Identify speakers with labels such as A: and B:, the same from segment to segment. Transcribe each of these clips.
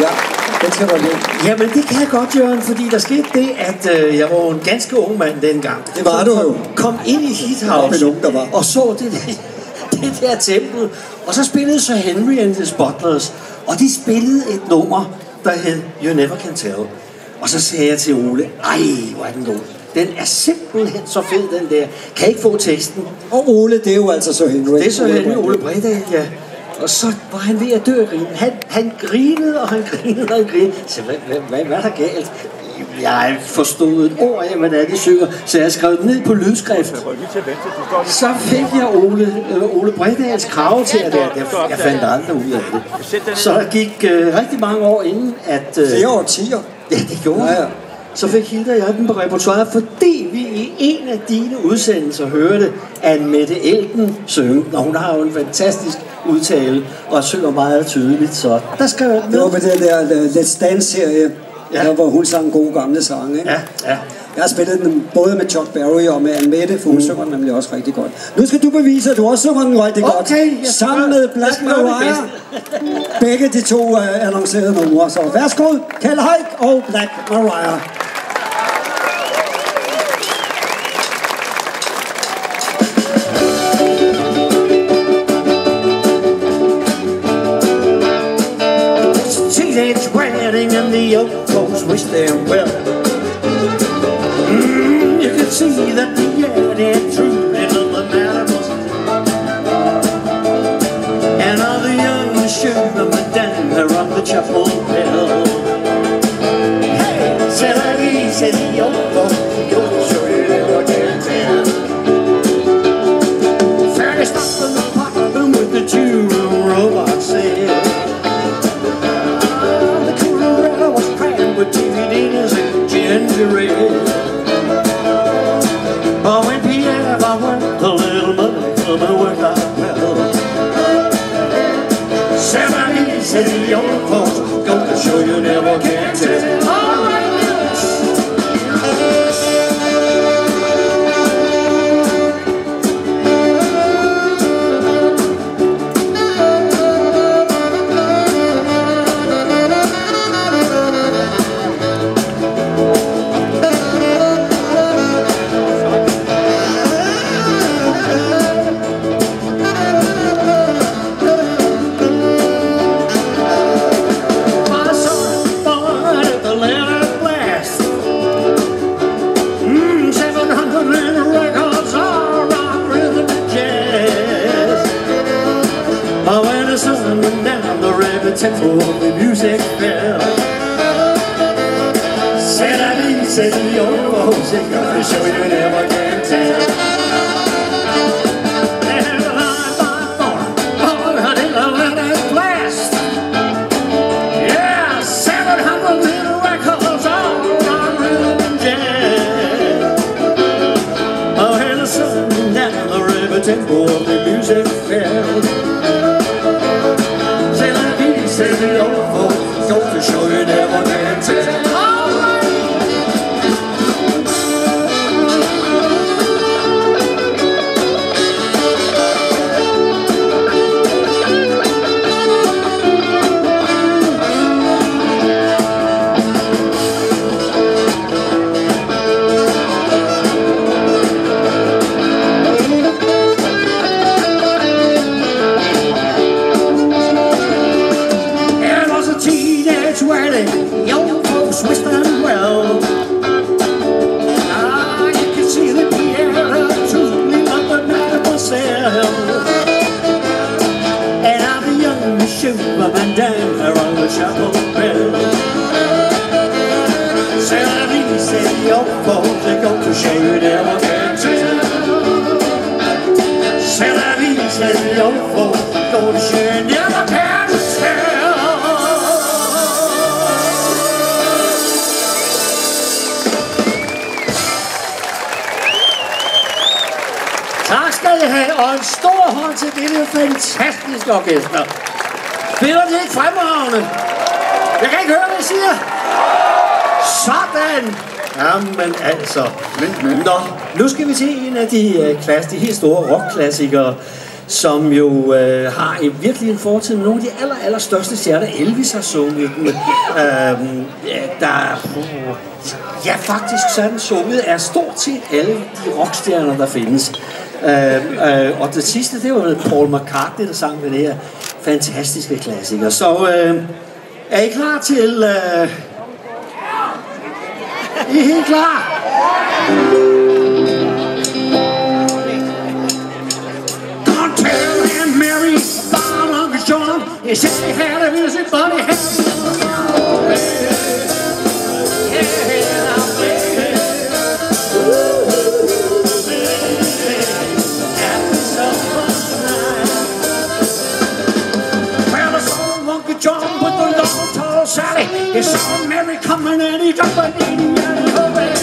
A: Ja, den skal du have.
B: Jamen, det kan jeg godt, Jørgen, fordi der skete det, at jeg var en ganske ung mand dengang.
A: Det var du jo.
B: Kom ind i Hithouse og så det der tempel, og så spillede Sir Henry and the Butlers, og de spillede et nummer, der hed You Never Can Tell. Og så sagde jeg til Ole, ej, hvor er den god. Den er simpelthen så fed, den der. Kan I ikke få teksten?
A: Og Ole, det er jo altså Sir Henry.
B: Det er Sir Henry, Ole Bredahl, ja. Og så var han ved at dø af grin. Han grinede, og han grinede. Så hvad er der galt? Jeg forstod et ord af, hvad det er, de synger, så jeg skrev det ned på lydskrift. Så fik jeg Ole Bredahls krave til at jeg fandt aldrig ud af det. Så der gik rigtig mange år inden, at...
A: Flere årtier.
B: Ja, det gjorde jeg. Så fik Hilda og jeg den på repertoiret, fordi vi i en af dine udsendelser hørte Anne-Mette Elden synge, og hun har jo en fantastisk udtale og synger meget tydeligt, så der skrev jeg med.
A: Det var med den der Let's Dance-serie, der hvor hun sang gode gamle sange, ikke?
B: Ja.
A: Jeg har spillet den både med Chuck Berry og med Anne-Mette, for hun synger den nemlig også rigtig godt. Nu skal du bevise, at du også synger den rigtig godt. Sammen med Black Mariah. Begge de to annoncerede numre. Så værsgo, Kjeld Haik og Black Mariah.
B: Teenage wedding and the old folks wish them well. You can see that the added truth in the matter was, and all the young sugar madame around the chapel bell. Hey, said I, said the old folks, you'll show you never can tell. Fairly stopped in the pot room with the two robots said. The Colorado was crammed with DVDs and ginger ale. Oh, when Pierre worked the little money from her work out well. Somebody said the old folks go to show you never can tell. All right, tempo of the music fell. Said I didn't say the old folks, they're gonna show you never can tell. They had a line by phone, oh honey, let it blast. Yeah, 700 little records all on rhythm and jazz. Oh, and the sun down the river, tempo of the music fell. Say the old folks go to show you never can tell. Tak skal I have, og en stor hånd til dette fantastiske orkester. Spiller de ikke fremragende? Jeg kan ikke høre, hvad jeg siger. Sådan! Jamen altså. Nå, nu skal vi se en af de helt store rockklassikere. som jo har virkelig en fortid med nogle af de allerstørste stjerner. Elvis har sunget den. Ja, faktisk så er den sunget af stort set alle de rockstjerner, der findes. Og det sidste, det var med Paul McCartney, der sang den her fantastiske klassiker. Så er I klar til... I er helt klar? Don't tell Aunt Mary about Uncle John. He said he had a music, but he had John with the long tall Sally. He saw Mary coming and he dropped a knee and her baby.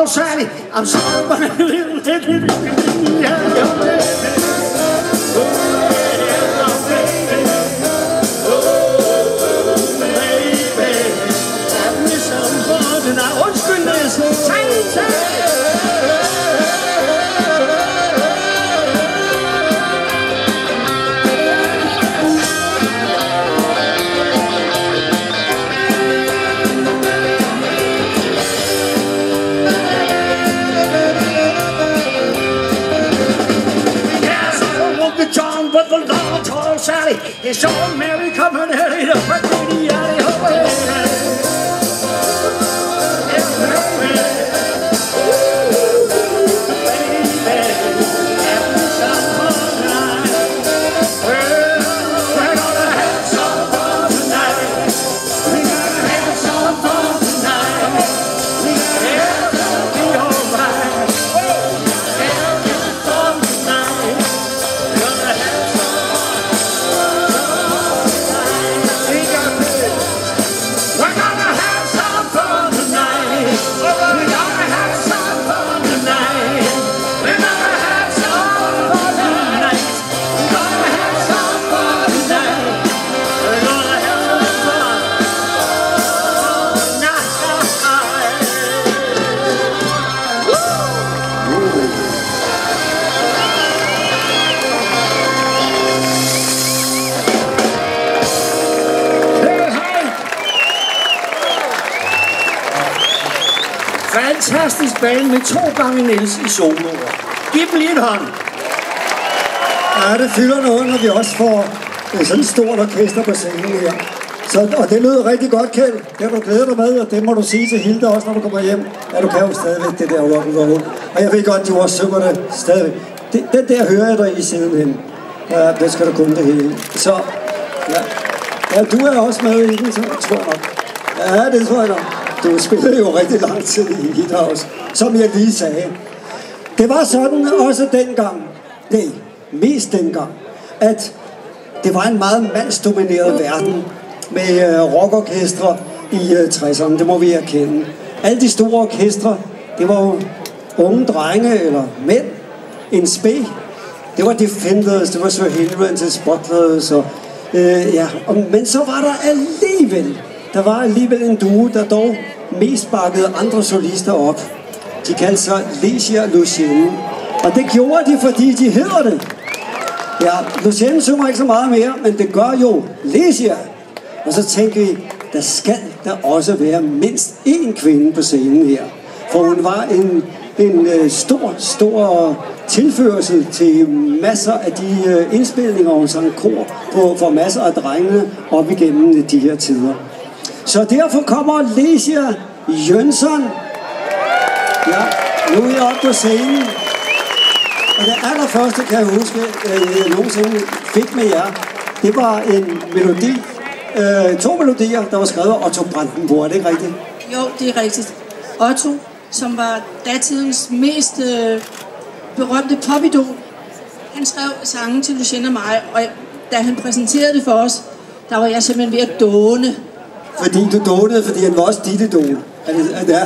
B: Sally, I'm sorry, but Sally, he saw Mary coming and he looked right in the alley away. Fantastisk band med 2 gange Niels i soloer. Giv dem lige en hånd.
A: Ja, det fylder noget, når vi også får sådan et stort orkester på scenen her. Så, og det lyder rigtig godt, Kjeld. Det har du glædet dig med, og det må du sige til Hilde også, når du kommer hjem. Ja, du kan jo stadigvæk det der rock'n'roll. Og jeg ved godt, du også synger det stadigvæk. Den der hører jeg dig i sidenhen. Ja, det skal du kunne det hele. Så, ja, du er også med i den, så tror jeg nok. Ja, det tror jeg nok. Du spillede jo rigtig lang tid i Hithouse, som jeg lige sagde. Det var sådan også dengang, mest dengang, at det var en meget mandsdomineret verden med rockorkestre i 60'erne, det må vi erkende. Alle de store orkestre, det var jo unge drenge eller mænd, en spæ. Det var Defenders, det var Sir Henry and the Spotlers, men så var der alligevel en duo, der dog mest bakkede andre solister op. De kaldte sig Lecia Lucienne. Og det gjorde de, fordi de hedder det. Ja, Lucienne synger ikke så meget mere, men det gør jo Lecia. Og så tænkte vi, der skal der også være mindst én kvinde på scenen her. For hun var en stor tilførsel til masser af de indspilninger, hun sang kor for masser af drengene op igennem de her tider. Så derfor kommer Lecia Jönsson. Ja, nu er jeg oppe på scenen. Og det allerførste, kan jeg huske, jeg nogensinde fik med jer, det var en melodi. 2 melodier, der var skrevet af Otto Brandenburg, er det ikke rigtigt?
C: Jo, det er rigtigt. Otto, som var datidens mest berømte popidol. Han skrev sangen til Lucien og mig, og da han præsenterede det for os, der var jeg simpelthen ved at dåne.
A: Fordi du dånede, fordi han var også dit idol. Ja,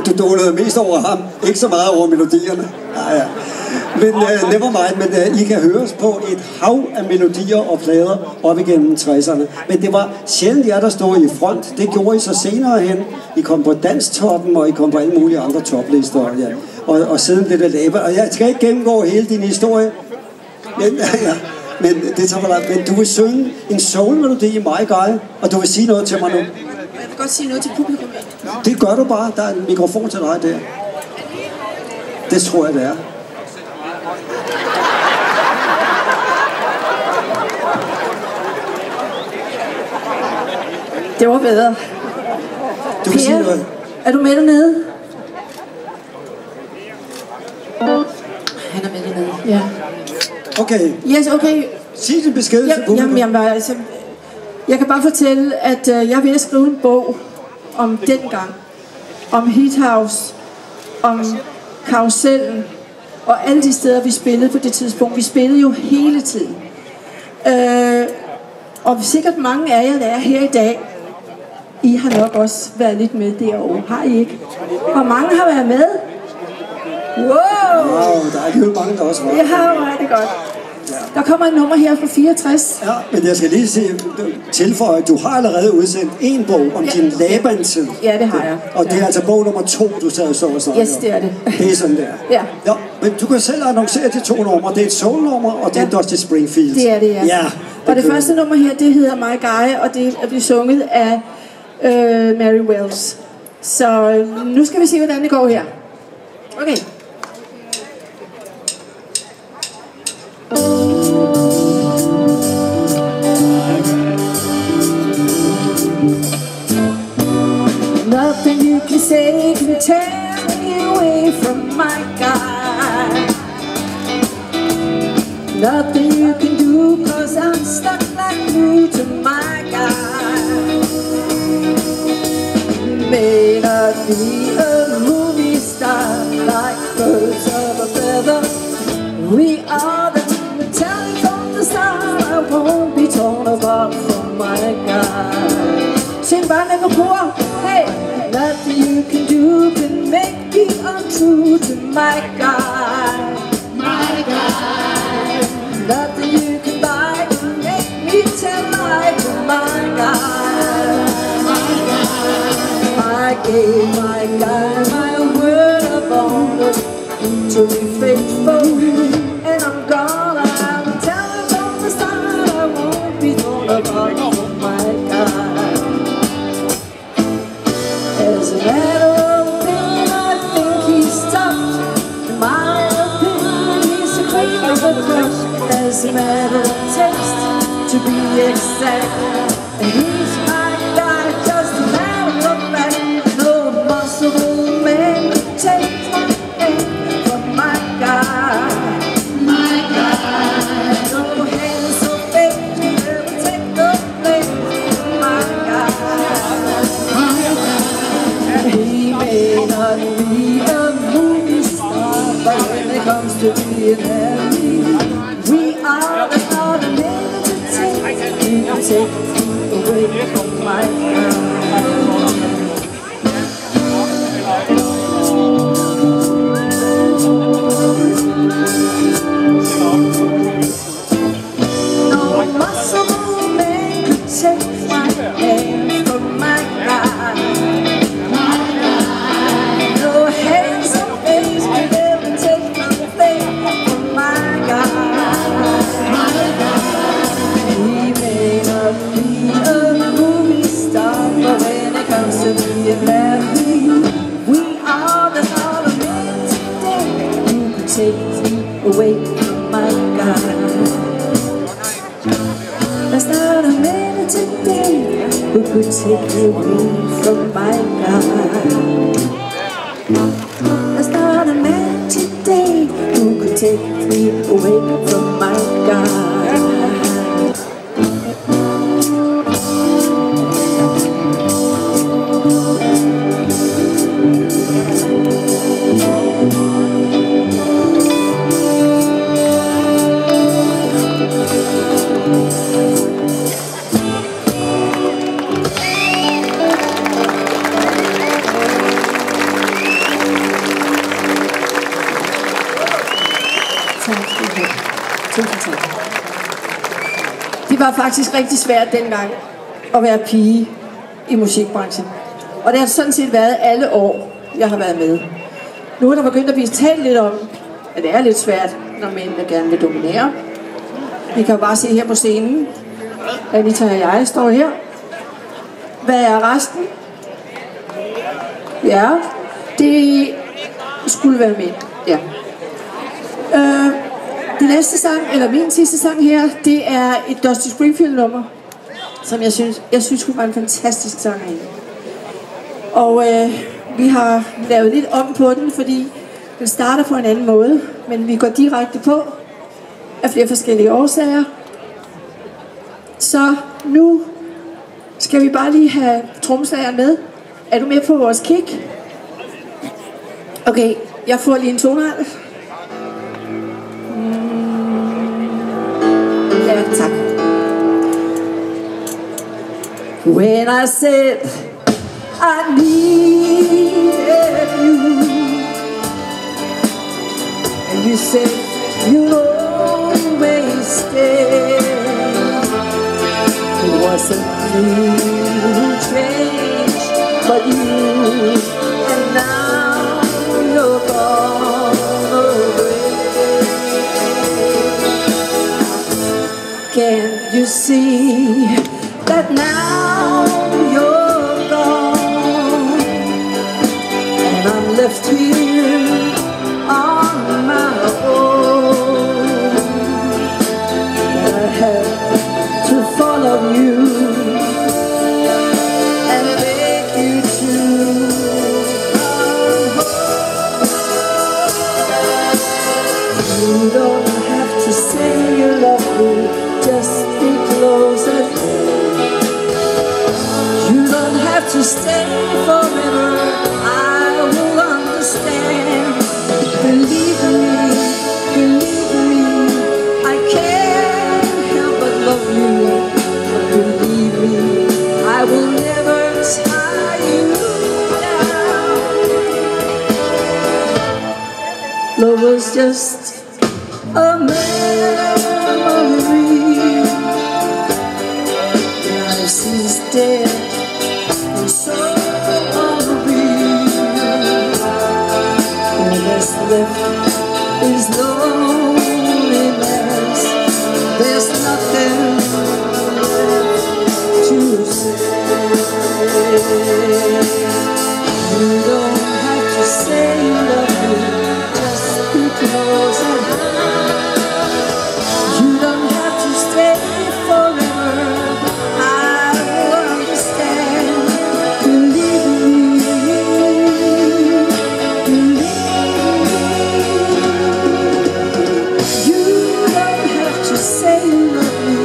A: du dånede mest over ham, ikke så meget over melodierne. Ja. Men never mind, men I kan høres på et hav af melodier og plader op igennem 60'erne. Men det var sjældent jer, der stod i front. Det gjorde I så senere hen. I kom på Danstoppen, og I kom på alle mulige andre toplister. Ja. Og siden blev det lavet. Og jeg skal ikke gennemgå hele din historie. Men det tager mig. Men du vil synge en soul-melodi i My Guy, og du vil sige noget til mig nu.
C: Jeg vil godt sige noget til publikum.
A: Det gør du bare. Der er en mikrofon til dig der. Det tror jeg, det er.
C: Det var bedre.
A: Du kan sige noget.
C: Er du med dernede? Han er med dernede, ja.
A: Okay.
C: Yes, okay.
A: Sig din besked til publikum.
C: Jeg kan bare fortælle, at jeg er ved at skrive en bog om dengang. Om Heat House, om Karusellen, og alle de steder, vi spillede på det tidspunkt. Vi spillede jo hele tiden. Og sikkert mange af jer, der er her i dag, I har nok også været lidt med derovre. Har I ikke? Og mange har været med. Wow!
A: Der er alligevel mange, der også var.
C: Det har jo rigtig godt. Der kommer et nummer her fra 64.
A: Ja, men jeg skal lige tilføje, at du har allerede udsendt en bog om din Laban-tid.
C: Ja, det har jeg.
A: Og det er altså bog nummer 2, du sad og så og snakkede om.
C: Yes, det er det.
A: Det er sådan der.
C: Ja.
A: Men du kan selv annoncere de 2 numre. Det er et soul-nummer, og det er Dusty Springfield.
C: Det er det, ja. Og det første nummer her, det hedder My Guy, og det er blevet sunget af Mary Wells. Så nu skal vi se, hvordan det går her. Okay. Nothing you can say can tear me away from my guy. Nothing you can do, 'cause I'm stuck like glue to my guy. May not be a movie star like birds of a feather. We are the telling from the start. I won't be torn apart from my guy. Sing bare med på. Hey, nothing you can do can make me untrue to my guy. My guy. Nothing you can buy can make me tell lie to my guy. My guy. I gave my guy my word of honor to be faithful, and I'm gonna tell him from the start I won't be torn apart from my guy. As a matter of opinion, I think he's tough. In my opinion, he's the queen of the crush. As a matter of taste, to be exact, and he's my guy, just a matter of fact. No possible man could take my hand from my guy. My guy. No hands so fake to ever take the blame from my guy. My guy. He may not be a movie star, but when it comes to being happy, we are the star that made it to take. You can take me away from my guy. No possible man could take my hand from my guy. No hands or face could ever take my faith from my guy. He may not be a movie star, but when it comes to being happy, we are the sort of men today who could take me away from my guy. There's not a man today who could take me away from my guy. There's not a man today who could take me away from my guy. var faktisk rigtig svært dengang at være pige i musikbranchen. Og det har sådan set været alle år, jeg har været med. Nu er der begyndt at blive talt lidt om, at det er lidt svært, når mændene gerne vil dominere. Vi kan jo bare se her på scenen. Anita og jeg står her. Hvad er resten? Ja, det skulle være mænd. Ja. Den næste sang, eller min sidste sang her, det er et Dusty Springfield-nummer, som jeg synes kunne være en fantastisk sang af. Og vi har lavet lidt om på den, fordi den starter på en anden måde, men vi går direkte på af flere forskellige årsager. Så nu skal vi bare lige have trommeslageren med. Er du med på vores kick? Okay, jeg får lige en tonal. Ja, tak. When I said I needed you, and you said you'll always stay, it wasn't me who changed, but you, and now you're gone away. Can't you see that now you're gone, and I'm left here on my own, and I have to follow you and beg you to come home. You don't have to say you love me, just be close at hand. You don't have to stay forever, I will understand. Believe me, I can't help but love you. But believe me, I will never tie you down. Love was just a memory. Now she's dead, and so are we. All that's left is loneliness. There's nothing left to say. You don't have to say you love me, just be close at hand. You don't have to stay forever, I will understand. Believe me, you don't have to say you love me,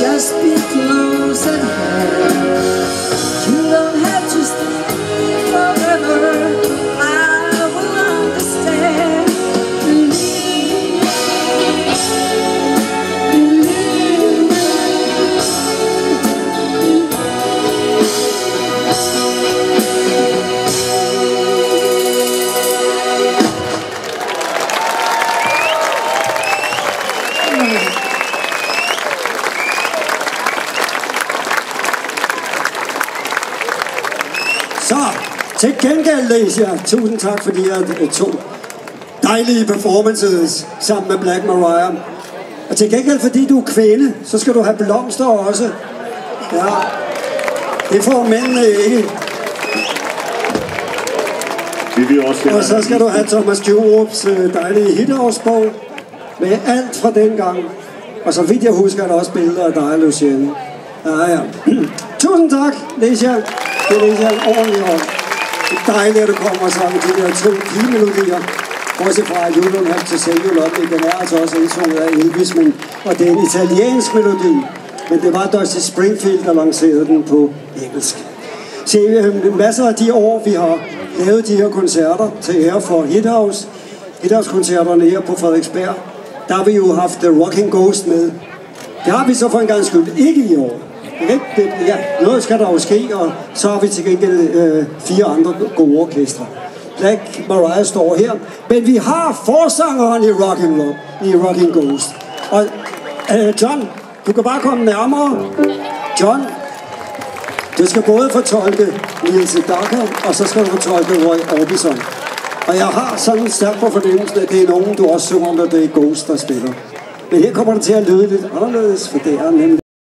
C: just be close at hand. You don't have to stay forever, I will understand.
A: Så, til gengæld, Lesia, tusind tak for de her to dejlige performances sammen med Black Mariah. Og til gengæld, fordi du er kvinde, så skal du have blomster også. Ja, det får mændene ikke. Og så skal du have Thomas Djurups dejlige hithouse-bog med alt fra den gang. Og så vidt jeg husker, er der også billeder af dig, Lucienne. Ja. Tusind tak, Lesia. Det er Lesia en ordentlig hånd. Det er dejligt, at du kommer og sang de der to pigemelodier. Bortset fra You Don't Have to Say You Love Me, den er altså også indsunget af Elvis, og det er en italiensk melodi. Men det var Dusty Springfield, der lancerede den på engelsk. Se, masser af de år, vi har lavet de her koncerter til ære for Hithouse-koncerterne her på Frederiksberg, der har vi jo haft The Rocking Ghost med. Det har vi så for en gang skyld ikke i år. Ja, noget skal der jo ske, og så har vi til gengæld 4 andre gode orkestre. Black Mariah står her, men vi har forsangeren i Rocking Ghost. Og John, Du kan bare komme nærmere. John, du skal både fortolke Neil Sedaka, og så skal du fortolke Roy Orbison. Og jeg har sådan stærkt på fornemmelsen, at det er nogen, du også synger, når det er Ghost, der spiller. Men her kommer det til at lyde lidt anderledes, for det er nemlig